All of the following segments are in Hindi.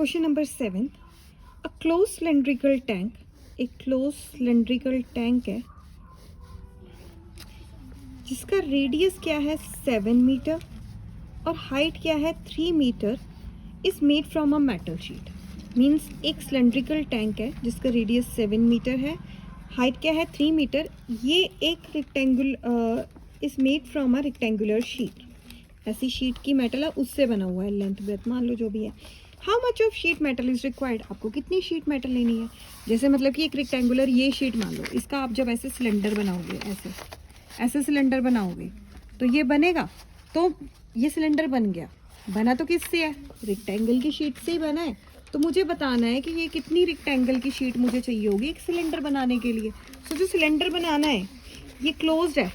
Question number 7, a close cylindrical tank, एक क्लोज सिलेंड्रिकल टैंक है जिसका रेडियस क्या है 7 मीटर और हाइट क्या है 3 metre, is made from a metal sheet. Means एक सिलेंड्रिकल टैंक है जिसका रेडियस 7 मीटर है, हाइट क्या है 3 मीटर। ये एक is made from a rectangular sheet. ऐसी शीट की मेटल है, उससे बना हुआ है, लेंथ ब्रेथ मान लो जो भी है। How much of sheet metal is required, आपको कितनी शीट मेटल लेनी है। जैसे मतलब कि एक रेक्टेंगुलर ये शीट मान लो, इसका आप जब ऐसे सिलेंडर बनाओगे, ऐसे सिलेंडर बनाओगे तो ये बनेगा, तो ये सिलेंडर बन गया। बना तो किससे है, रेक्टेंगल की शीट से ही बना है। तो मुझे बताना है कि ये कितनी रेक्टेंगल की शीट मुझे चाहिए होगी एक सिलेंडर बनाने के लिए। तो जो सिलेंडर बनाना है ये क्लोज्ड है,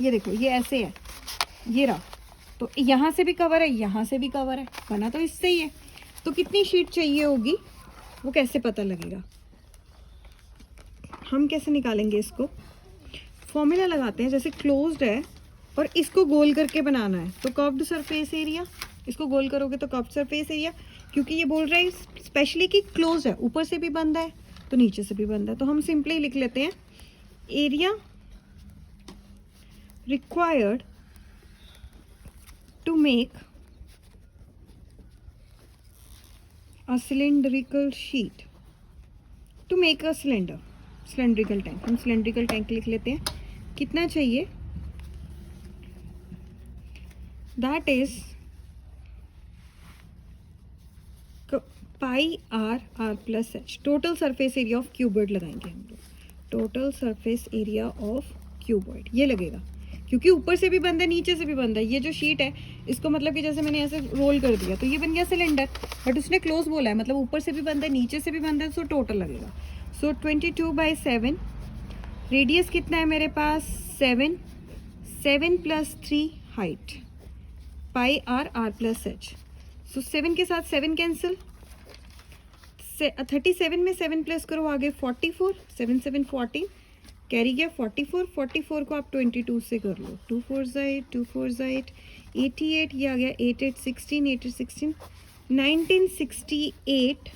ये देखो ये ऐसे है, ये रहा, तो यहाँ से भी कवर है, यहाँ से भी कवर है, बना तो इससे ही है। तो कितनी शीट चाहिए होगी वो कैसे पता लगेगा, हम कैसे निकालेंगे इसको। फॉर्मूला लगाते हैं। जैसे क्लोज्ड है और इसको गोल करके बनाना है तो कर्व्ड सरफेस एरिया, इसको गोल करोगे तो कर्व्ड सरफेस एरिया, क्योंकि ये बोल रहा है स्पेशली कि क्लोज है, ऊपर से भी बंद है तो नीचे से भी बंद है। तो हम सिंपली लिख लेते हैं area required to make a cylindrical sheet, to make a cylindrical tank। हम cylindrical tank लिख लेते हैं, कितना चाहिए, that is pi r plus h, total surface area of cuboid लगाएंगे हम लोग, total surface area of cuboid ये लगेगा, क्योंकि ऊपर से भी बंद है नीचे से भी बंद है। ये जो शीट है इसको मतलब कि जैसे मैंने ऐसे रोल कर दिया तो ये बन गया सिलेंडर, बट उसने क्लोज बोला है, मतलब ऊपर से भी बंद है नीचे से भी बंद है, सो टोटल लगेगा। सो 22/7, रेडियस कितना है मेरे पास 7, 7 + 3 हाइट, पाई r प्लस h। सो 7 के साथ 7 कैंसिल, 37 में 7 प्लस करो आगे 44, 7 7 14, कैरी गया 44, 44 को आप 22 से कर लो, 2 4 8, 2 4 8, 88, ये आ गया 8 8 16, 8 8 16, 1968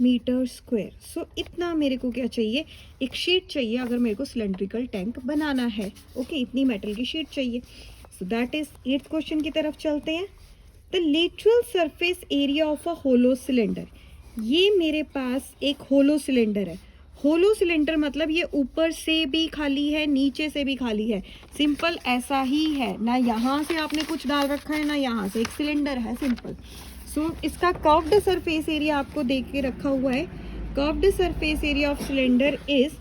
मीटर स्क्वायर। सो इतना मेरे को क्या चाहिए, एक शीट चाहिए अगर मेरे को सिलेंड्रिकल टैंक बनाना है। ओके, इतनी मेटल की शीट चाहिए। So that is 8th question की तरफ चलते हैं। The lateral surface area of a hollow cylinder, ये मेरे पास एक होलो सिलेंडर है। होलो सिलेंडर मतलब ये ऊपर से भी खाली है नीचे से भी खाली है, सिंपल ऐसा ही है, ना यहाँ से आपने कुछ डाल रखा है ना यहाँ से, एक सिलेंडर है सिंपल। सो इसका कर्व्ड सरफेस एरिया आपको दे के रखा हुआ है। Curved surface area of cylinder is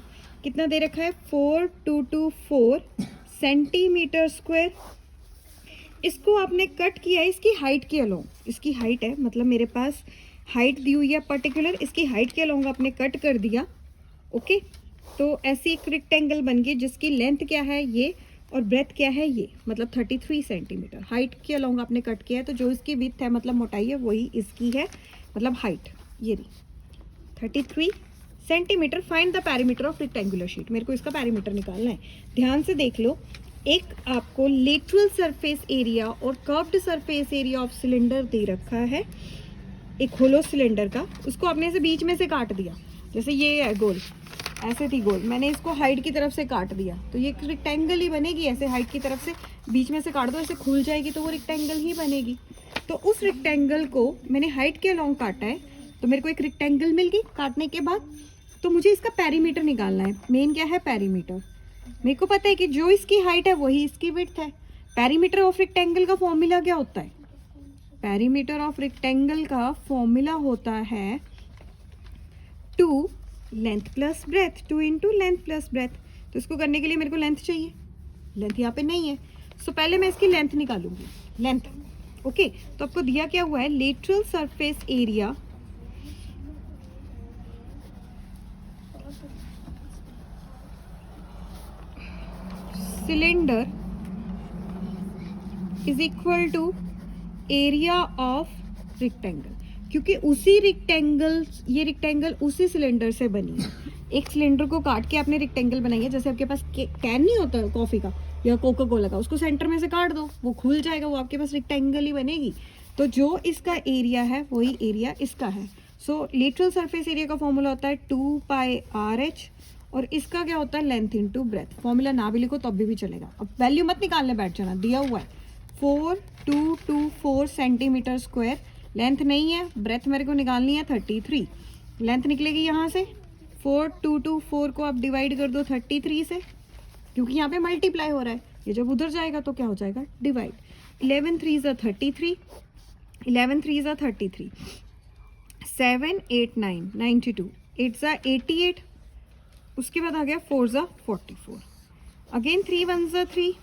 कितना दे रखा है 4224 सेंटीमीटर स्क्वायर। इसको आपने कट किया है इसकी हाइट के अलोंग, इसकी हाइट है मतलब मेरे पास हाइट दी हुई है पर्टिकुलर, इसकी हाइट के अलोंग आपने कट कर दिया। ओके, तो ऐसी एक रेक्टेंगल बन गई जिसकी लेंथ क्या है ये और ब्रेथ क्या है ये, मतलब 33 सेंटीमीटर। हाइट के अलोंग आपने कट किया है तो जो इसकी विड्थ है मतलब मोटाई है वही इसकी है, मतलब हाइट ये रही 33 centimetre. Find the perimeter of rectangular sheet, मेरे को इसका पैरीमीटर निकालना है। ध्यान से देख लो, एक आपको लेटरल सरफेस एरिया और curved surface area of cylinder दे रखा है एक होलो सिलेंडर का, उसको आपने से बीच में से काट दिया। जैसे ये है गोल, ऐसे थी गोल, मैंने इसको हाइट की तरफ से काट दिया तो ये रेक्टेंगल ही बनेगी। ऐसे हाइट की तरफ से बीच में से काट दो, ऐसे खुल जाएगी तो वो रेक्टेंगल ही बनेगी। तो उस रेक्टेंगल को मैंने हाइट के अलोंग काटा है तो मेरे को एक रेक्टेंगल मिल गई काटने के बाद। तो मुझे इसका पैरीमीटर निकालना है। मेन क्या है पैरीमीटर, मेरे को पता है कि जो इसकी हाइट है वही इसकी विड्थ है। पैरीमीटर ऑफ रेक्टेंगल का फॉर्मूला क्या होता है, पैरीमीटर ऑफ रेक्टेंगल का फॉर्मूला होता है 2 length plus breadth, 2 × length plus breadth. तो इसको करने के लिए मेरे को लेंथ चाहिए, लेंथ यहाँ पे नहीं है। सो पहले मैं इसकी लेंथ निकालूंगी, लेंथ। ओके, तो आपको दिया क्या हुआ है lateral surface area cylinder is equal to area of rectangle, क्योंकि उसी रेक्टेंगल, ये रेक्टेंगल उसी सिलेंडर से बनी है। एक सिलेंडर को काट के आपने रेक्टेंगल बनाई है। जैसे आपके पास कैन नहीं होता कॉफी का या कोका कोला का, उसको सेंटर में से काट दो, वो खुल जाएगा, वो आपके पास रेक्टेंगल ही बनेगी। तो जो इसका एरिया है वही एरिया इसका है। सो लेटरल सरफेस एरिया का फॉर्मूला होता है 2 पाई आर एच, और इसका क्या होता है लेंथ इंटू ब्रेथ। फॉर्मूला ना भी लिखो तब भी चलेगा। अब वैल्यू मत निकालने बैठ जाना, दिया हुआ है 4224 सेंटीमीटर स्क्वायर। लेंथ नहीं है, ब्रेथ मेरे को निकालनी है 33। लेंथ निकलेगी यहाँ से, 4224 को आप डिवाइड कर दो 33 से, क्योंकि यहाँ पे मल्टीप्लाई हो रहा है। ये जब उधर जाएगा तो क्या हो जाएगा डिवाइड। 11 3 ज़ा 33, 11 3 ज़ा 33, 7 8 9 92, 8 ज़ा 88, उसके बाद आ गया 4 ज़ा 44, अगेन 3 1 ज़ा 3,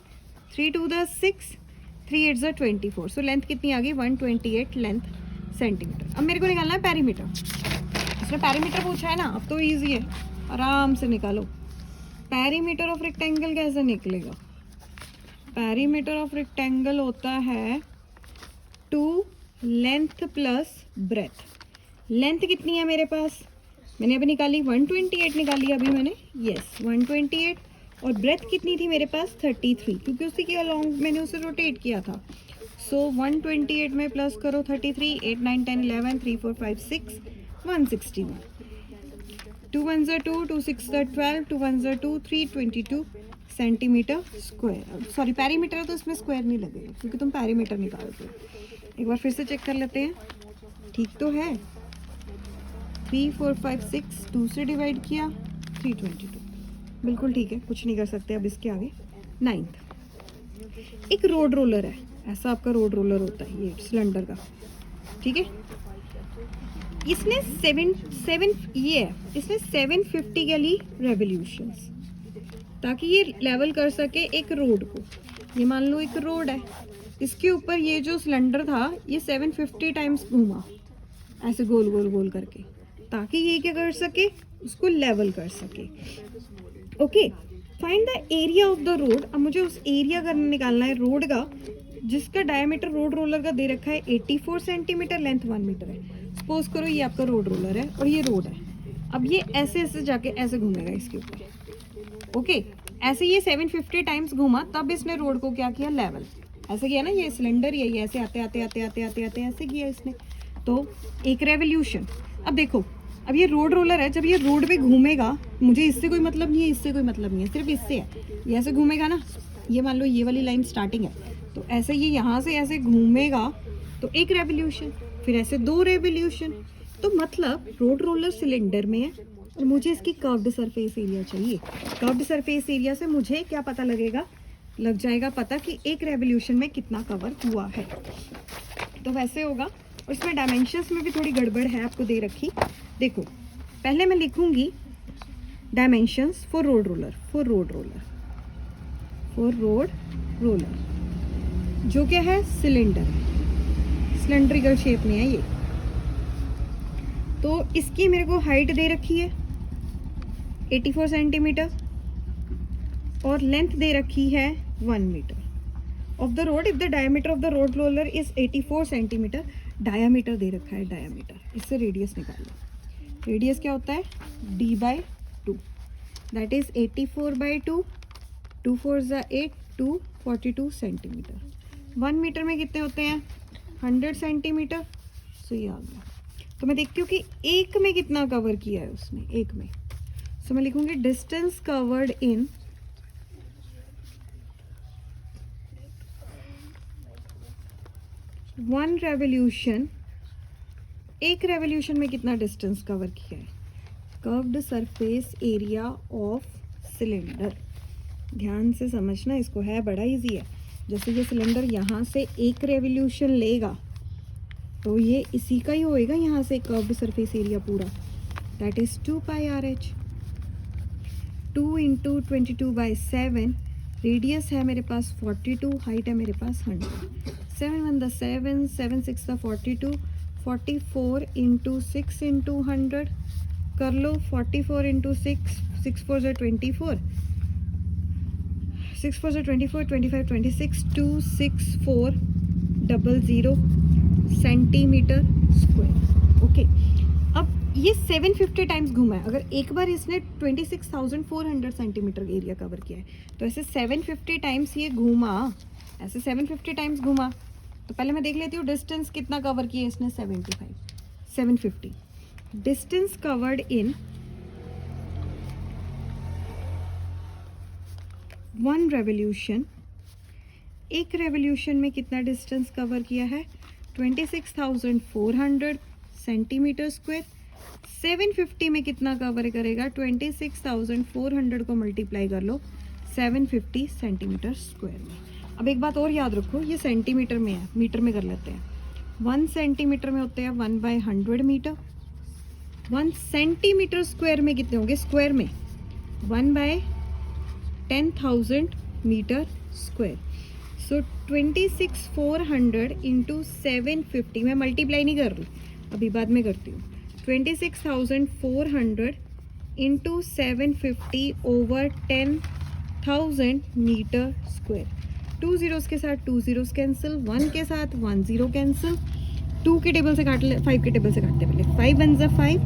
3 2 ज़ा 6, 3 8 ज़ा 24। सो लेंथ कितनी आ गई 128 लेंथ सेंटीमीटर। अब मेरे को निकालना है पैरीमीटर। इसने पैरीमीटर पूछा है ना, अब तो ईजी है, आराम से निकालो। पैरीमीटर ऑफ रेक्टेंगल कैसे निकलेगा? पैरीमीटर ऑफ रेक्टेंगल होता है 2 लेंथ प्लस ब्रेथ। लेंथ कितनी है मेरे पास, मैंने अभी निकाली 128 निकाली अभी मैंने, यस 128, और ब्रेथ कितनी थी मेरे पास 33, क्योंकि उसी के अलॉन्ग मैंने उसे रोटेट किया था। सो 128 में प्लस करो 33, 8 9 10 11 3 4 5 6 161, 2 1 ज़ा 2, 2 6 ज़ा 12, 2 1 ज़ा 2, 322 सेंटीमीटर स्क्वायर। सॉरी पैरीमीटर है तो इसमें स्क्वायर नहीं लगेगा क्योंकि तुम पैरीमीटर निकालते हो। एक बार फिर से चेक कर लेते हैं, ठीक तो है। 3 4 5 6 2 से डिवाइड किया 322, बिल्कुल ठीक है, कुछ नहीं कर सकते अब इसके आगे। 9th, एक रोड रोलर है, ऐसा आपका रोड रोलर होता है ये सिलेंडर का, ठीक है। इसने 750 के लिए रेवोल्यूशंस, ताकि ये लेवल कर सके एक रोड को। ये मान लो एक रोड है, इसके ऊपर ये जो सिलेंडर था ये 750 टाइम्स घूमा ऐसे गोल गोल गोल करके, ताकि ये क्या कर सके उसको लेवल कर सके। Okay, find the area of the road. अब मुझे उस एरिया का निकालना है रोड का, जिसका डायमीटर रोड रोलर का दे रखा है 84 सेंटीमीटर, लेंथ 1 मीटर है। सपोज करो ये आपका रोड रोलर है और ये रोड है। अब ये ऐसे ऐसे जाके ऐसे घूमेगा इसके ऊपर। ओके, ऐसे ये 750 टाइम्स घूमा, तब इसने रोड को क्या किया लेवल, ऐसे किया ना, ये सिलेंडर ये ऐसे आते आते आते आते आते आते ऐसे किया इसने, तो एक रेवोल्यूशन। अब देखो, अब ये रोड रोलर है, जब ये रोड पे घूमेगा, मुझे इससे कोई मतलब नहीं है, इससे कोई मतलब नहीं है, सिर्फ इससे है। ये ऐसे घूमेगा ना, ये मान लो ये वाली लाइन स्टार्टिंग है, तो ऐसे ये यहाँ से ऐसे घूमेगा तो एक रेवोल्यूशन, फिर ऐसे 2 रेवोल्यूशन। तो मतलब रोड रोलर सिलेंडर में है और मुझे इसकी कर्व्ड सरफेस एरिया चाहिए। कर्व्ड सरफेस एरिया से मुझे क्या पता लगेगा, लग जाएगा पता कि एक रेवोल्यूशन में कितना कवर हुआ है। तो वैसे होगा, और इसमें डायमेंशंस में भी थोड़ी गड़बड़ है आपको दे रखी। देखो, पहले मैं लिखूंगी dimensions for road roller, for road roller, for road roller, जो क्या है सिलेंडर, सिलेंड्रिकल शेप में है ये। तो इसकी मेरे को हाइट दे रखी है 84 सेंटीमीटर और लेंथ दे रखी है 1 metre of the road. If the diameter of the road roller is 84 centimetre, diameter दे रखा है डायामीटर, इससे रेडियस निकाल लो। रेडियस क्या होता है d/2, दैट इज 84/2, 2 4 ज़ा 8, 242 सेंटीमीटर। 1 मीटर में कितने होते हैं 100 सेंटीमीटर। सो ये आ गया। तो मैं देखती हूँ कि एक में कितना कवर किया है उसने, एक में। सो मैं लिखूंगी distance covered in one revolution, एक रेवोल्यूशन में कितना डिस्टेंस कवर किया है। Curved surface area of cylinder, ध्यान से समझना इसको, है बड़ा इजी है। जैसे ये सिलेंडर यहाँ से एक रेवोल्यूशन लेगा तो ये इसी का ही होएगा, यहाँ से कर्व्ड सरफेस एरिया पूरा, that is 2 pi R H. 2 × 22/7, radius है मेरे पास 42, हाइट है मेरे पास 100। 7 1 द 7, 7 6 द 42, 44 × 6 × 100 कर लो, 44 × 6, 6 4 ज़ा 24, 6 4 ज़ा 24, 25 26, 26400 सेंटीमीटर स्क्वायर। ओके, अब ये 750 टाइम्स घूमा है। अगर एक बार इसने 26,400 सेंटीमीटर एरिया कवर किया है, तो ऐसे 750 टाइम्स ये घूमा, ऐसे 750 टाइम्स घूमा, तो पहले मैं देख लेती हूँ डिस्टेंस कितना कवर किया इसने, 750 डिस्टेंस कवर्ड इन 1 रेवोल्यूशन। एक रेवोल्यूशन में कितना डिस्टेंस कवर किया है, 26,400 सेंटीमीटर स्क्वायर। 750 में कितना कवर करेगा, 26,400 को मल्टीप्लाई कर लो 750 सेंटीमीटर स्क्वायर में। अब एक बात और याद रखो, ये सेंटीमीटर में है, मीटर में कर लेते हैं। 1 सेंटीमीटर में होते हैं 1/100 मीटर। 1 सेंटीमीटर स्क्वायर में कितने होंगे, स्क्वायर में 1/10,000 मीटर स्क्वायर। सो 26,400 इंटू 750, मैं मल्टीप्लाई नहीं कर रही, अभी बाद में करती हूँ। 26,400 into 750 over 10,000 metre square. 2 zeros के साथ 2 zeros कैंसिल, 1 के साथ 1 0 कैंसिल। 2 के टेबल से काट ले, 5 के टेबल से काटते पहले। 5 1 ज़ा 5,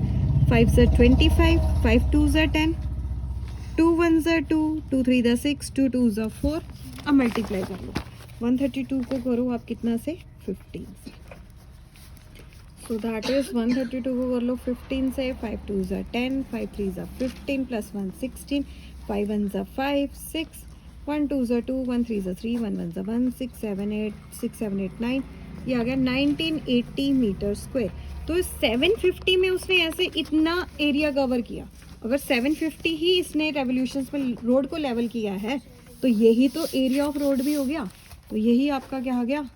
5 ज़ा 25, 5 2 ज़ा 10, 2 1 ज़ा 2, 2 3 ज़ा 6, 2 2 ज़ा 4। अब मल्टीप्लाई कर लो, 132 को करो आप कितना से, 15 से। सो दैट इज 132 को कर लो 15 से। 5 2 ज़ा 10, 5 3 ज़ा 15 प्लस 1 16, 5 1 ज़ा 5 6, 1 2 ज़ा 2, 1 3 ज़ा 3, 1 1 ज़ा 1, 6 7 8 9, ये आ गया 1980 मीटर स्क्वायर। तो 750 में उसने ऐसे इतना एरिया कवर किया। अगर 750 ही इसने रेवोल्यूशंस में रोड को लेवल किया है तो यही तो एरिया ऑफ रोड भी हो गया। तो यही आपका क्या आ गया,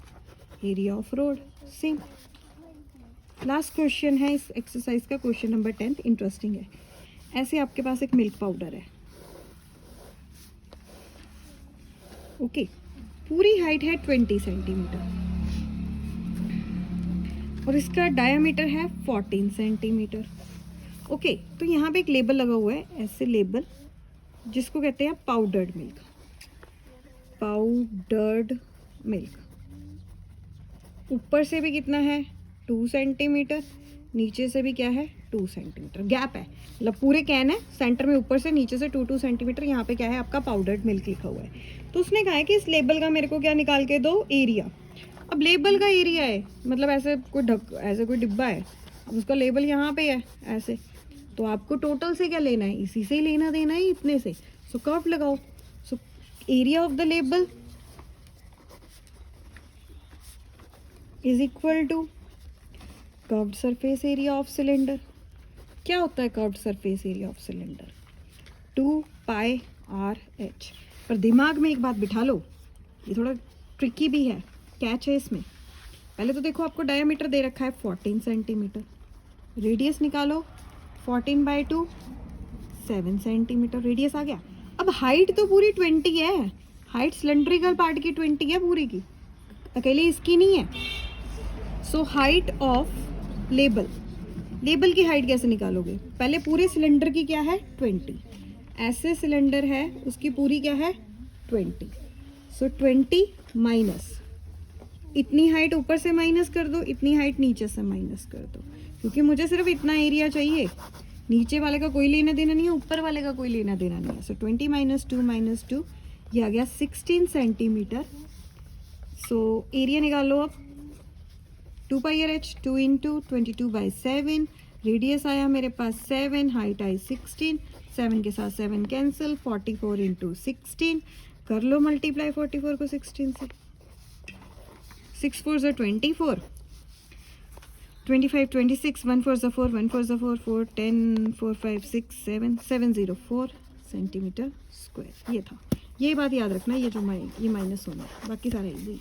area of road. Same last question है इस एक्सरसाइज का, क्वेश्चन नंबर 10, इंटरेस्टिंग है। ऐसे आपके पास एक मिल्क पाउडर है, ओके, पूरी हाइट है 20 सेंटीमीटर और इसका डायामीटर है 14 सेंटीमीटर। ओके, तो यहाँ पे एक लेबल लगा हुआ है, ऐसे लेबल, जिसको कहते हैं पाउडर्ड मिल्क। पाउडर्ड मिल्क ऊपर से भी कितना है, 2 सेंटीमीटर, नीचे से भी क्या है, 2 सेंटीमीटर गैप है। मतलब पूरे कैन है, सेंटर में ऊपर से नीचे से 2 सेंटीमीटर। यहाँ पे क्या है, आपका पाउडर्ड मिल्क लिखा हुआ है। तो उसने कहा है कि इस लेबल का मेरे को क्या निकाल के दो, एरिया। अब लेबल का एरिया है, मतलब ऐसे कोई डिब्बा है, अब उसका लेबल यहाँ पे है ऐसे, तो आपको टोटल से क्या लेना है, इसी से ही लेना देना है, इतने से। सो कर्व लगाओ। So area of the label is equal to curved surface area of cylinder. क्या होता है curved surface area of cylinder, 2πr/h। पर दिमाग में एक बात बिठा लो, ये थोड़ा ट्रिकी भी है, कैच है इसमें। पहले तो देखो आपको डायामीटर दे रखा है 14 सेंटीमीटर, रेडियस निकालो 14/2, 7 सेंटीमीटर रेडियस आ गया। अब हाइट तो पूरी 20 है, हाइट सिलेंड्रिकल पार्ट की 20 है पूरी की, अकेले इसकी नहीं है। So height of label, label की हाइट कैसे निकालोगे, पहले पूरे सिलेंडर की क्या है, 20, ऐसे सिलेंडर है उसकी पूरी क्या है, 20। सो 20 माइनस इतनी हाइट ऊपर से माइनस कर दो, इतनी हाइट नीचे से माइनस कर दो, क्योंकि मुझे सिर्फ इतना एरिया चाहिए, नीचे वाले का कोई लेना देना नहीं है, ऊपर वाले का कोई लेना देना नहीं है। सो 20 - 2 ये आ गया 16 सेंटीमीटर। सो एरिया निकालो अब, 2πr/h, 2 × 22/7, रेडियस आया मेरे पास 7, हाइट आई 16, 7 के साथ 7 कैंसिल, 44 × 16 कर लो मल्टीप्लाई 44 को 16 से। 6 4 = 24, 25 26, 1 4 = 4, 1 4 = 4, 4 10, 4 5 6 7, 704 सेंटीमीटर स्क्वायर। ये था, ये बात याद रखना, ये जो ये माइनस होना है, बाकी सारा इजी है।